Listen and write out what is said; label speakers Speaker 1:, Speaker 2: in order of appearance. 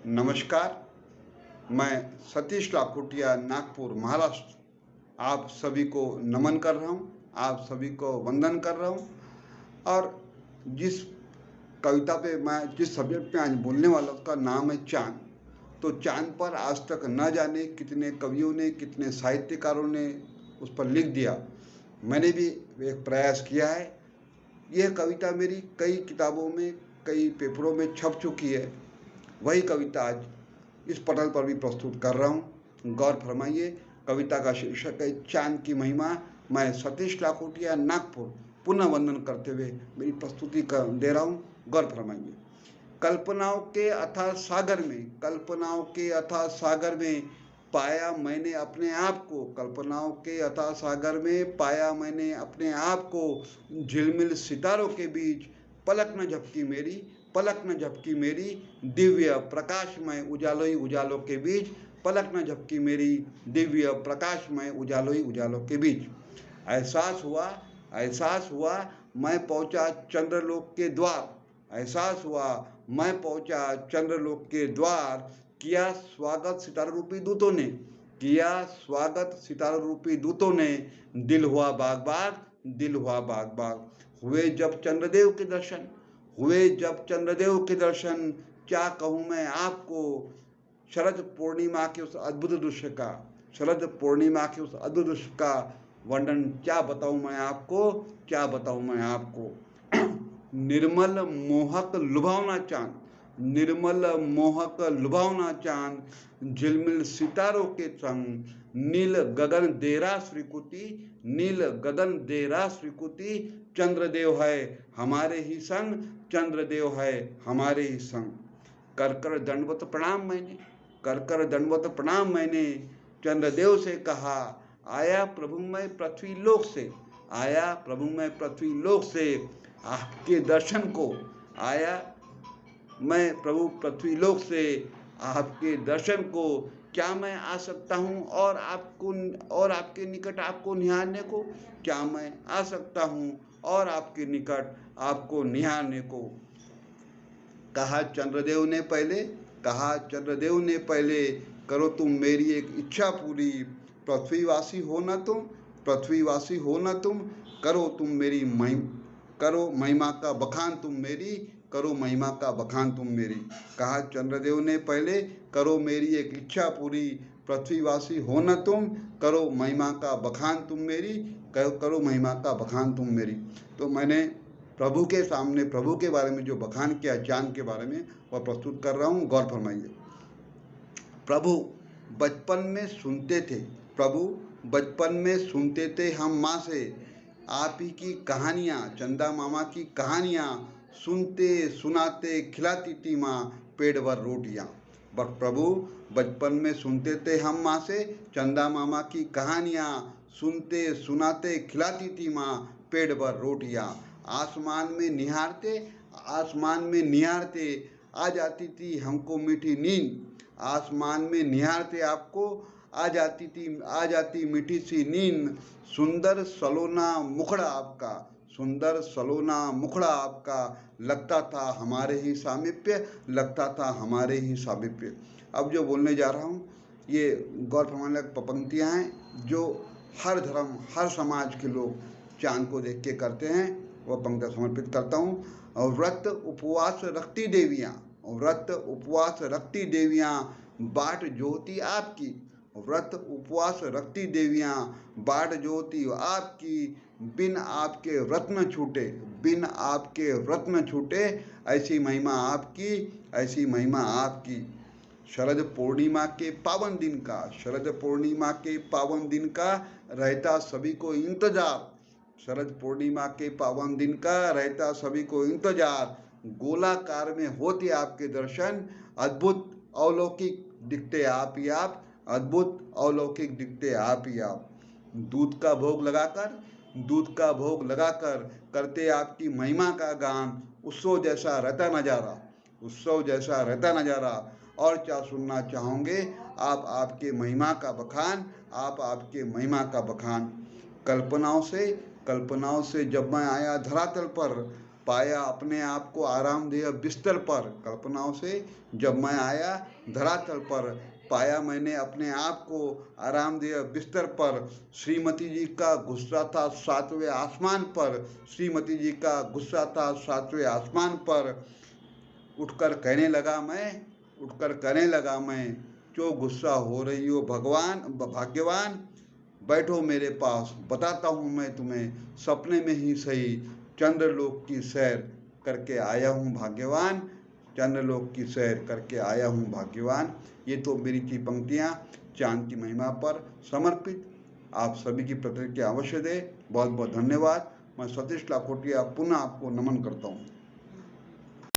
Speaker 1: नमस्कार, मैं सतीश लाखोटिया नागपुर, महाराष्ट्र। आप सभी को नमन कर रहा हूँ, आप सभी को वंदन कर रहा हूँ। और जिस कविता पे मैं जिस सब्जेक्ट पे आज बोलने वाला हूँ, उसका नाम है चाँद। तो चाँद पर आज तक न जाने कितने कवियों ने, कितने साहित्यकारों ने उस पर लिख दिया। मैंने भी एक प्रयास किया है। यह कविता मेरी कई किताबों में, कई पेपरों में छप चुकी है। वही कविता आज इस पटल पर भी प्रस्तुत कर रहा हूँ। गौर फरमाइए, कविता का शीर्षक है चाँद की महिमा। मैं सतीश लाखोटिया नागपुर पुनः वंदन करते हुए मेरी प्रस्तुति कर दे रहा हूँ। गौर फरमाइए। कल्पनाओं के अथाह सागर में, कल्पनाओं के अथाह सागर में पाया मैंने अपने आप को, कल्पनाओं के अथाह सागर में पाया मैंने अपने आप को। झिलमिल सितारों के बीच पलक न झपकी मेरी, पलक न झपकी मेरी। दिव्य प्रकाशमय उजालों ही उजालों के बीच पलक न झपकी मेरी, दिव्य प्रकाशमय उजालों ही उजालों के बीच। एहसास हुआ, एहसास हुआ मैं पहुंचा चंद्रलोक के द्वार। एहसास हुआ मैं पहुंचा चंद्रलोक के द्वार। किया स्वागत सितारा रूपी दूतों ने, किया स्वागत सितारा रूपी दूतों ने। दिल हुआ बाग बाग, दिल हुआ बाग बाग। हुए जब चंद्रदेव के दर्शन, हुए जब चंद्रदेव के दर्शन। क्या कहूँ मैं आपको शरद पूर्णिमा के उस अद्भुत दृश्य का, शरद पूर्णिमा के उस अद्भुत दृश्य का वर्णन क्या बताऊं मैं आपको, क्या बताऊं मैं आपको। निर्मल मोहक लुभावना चांद, निर्मल मोहक लुभावना चांद। झिलमिल सितारों के संग नील गगन देरा श्रीकुति, नील गगन देरा श्रीकुति। चंद्रदेव है हमारे ही संग, चंद्रदेव है हमारे ही संग। कर कर दंडवत प्रणाम मैंने, कर कर दंडवत प्रणाम मैंने। चंद्रदेव से कहा आया प्रभु मैं पृथ्वी लोक से, आया प्रभु मैं पृथ्वी लोक से। आपके दर्शन को आया मैं प्रभु पृथ्वी लोक से, आपके दर्शन को। क्या मैं आ सकता हूँ और आपको, और आपके निकट आपको निहारने को। क्या मैं आ सकता हूँ और आपके निकट आपको निहारने को। कहा चंद्रदेव ने पहले, कहा चंद्रदेव ने पहले, करो तुम मेरी एक इच्छा पूरी। पृथ्वीवासी हो न तुम, पृथ्वीवासी हो न तुम। करो तुम मेरी करो महिमा का बखान तुम मेरी, करो महिमा का बखान तुम मेरी। कहा चंद्रदेव ने पहले, करो मेरी एक इच्छा पूरी। पृथ्वीवासी हो न तुम, करो महिमा का बखान तुम मेरी, करो महिमा का बखान तुम मेरी। तो मैंने प्रभु के सामने प्रभु के बारे में जो बखान किया, चाँद के बारे में, वह प्रस्तुत कर रहा हूँ। गौर फरमाइए। प्रभु बचपन में सुनते थे, प्रभु बचपन में सुनते थे हम माँ से आप ही की कहानियाँ, चंदा मामा की कहानियाँ। सुनते सुनाते खिलाती थी माँ पेट भर रोटियाँ। प्रभु बचपन में सुनते थे हम माँ से चंदा मामा की कहानियाँ। सुनते सुनाते खिलाती थी माँ पेट भर रोटियाँ। आसमान में निहारते, आसमान में निहारते आ जाती थी हमको मीठी नींद। आसमान में निहारते आपको आ जाती मीठी सी नींद। सुंदर सलोना मुखड़ा आपका, सुंदर सलोना मुखड़ा आपका। लगता था हमारे ही सामीप्य, लगता था हमारे ही सामीप्य। अब जो बोलने जा रहा हूँ, ये गौर फरमाने लायक पंक्तियाँ हैं जो हर धर्म, हर समाज के लोग चाँद को देख के करते हैं। वह पंक्तियाँ समर्पित करता हूँ। और व्रत उपवास रखती देवियाँ, व्रत उपवास रखती देवियाँ बाट जोती आपकी। व्रत उपवास रखती देवियाँ बाट जोती आपकी। बिन आपके व्रत न छूटे, बिन आपके व्रत न छूटे। ऐसी महिमा आपकी, ऐसी महिमा आपकी। शरद पूर्णिमा के पावन दिन का, शरद पूर्णिमा के पावन दिन का रहता सभी को इंतजार। शरद पूर्णिमा के पावन दिन का रहता सभी को इंतजार। गोलाकार में होते आपके दर्शन, अद्भुत अलौकिक दिखते आप ही आप, अद्भुत अलौकिक दिखते आप ही आप। दूध का भोग लगाकर, दूध का भोग लगाकर करते आपकी महिमा का गान। उत्सव जैसा रहता नजारा, उत्सव जैसा रहता नजारा। और क्या सुनना चाहोगे आप आपके महिमा का बखान, आप आपके महिमा का बखान। कल्पनाओं से, कल्पनाओं से जब मैं आया धरातल पर, पाया अपने आप को आरामदेह बिस्तर पर। कल्पनाओं से जब मैं आया धरातल पर, पाया मैंने अपने आप को आरामदेह बिस्तर पर। श्रीमती जी का गुस्सा था 7वें आसमान पर, श्रीमती जी का गुस्सा था 7वें आसमान पर। उठकर कहने लगा मैं, क्यों गुस्सा हो रही हो भाग्यवान, बैठो मेरे पास, बताता हूँ मैं तुम्हें, सपने में ही सही, चंद्रलोक की सैर करके आया हूँ भाग्यवान, चंद्रलोक की सैर करके आया हूँ भाग्यवान। ये तो मेरी की पंक्तियाँ चांद की महिमा पर समर्पित। आप सभी की प्रतिक्रिया अवश्य दें। बहुत बहुत धन्यवाद। मैं सतीश लाखोटिया पुनः आपको नमन करता हूँ।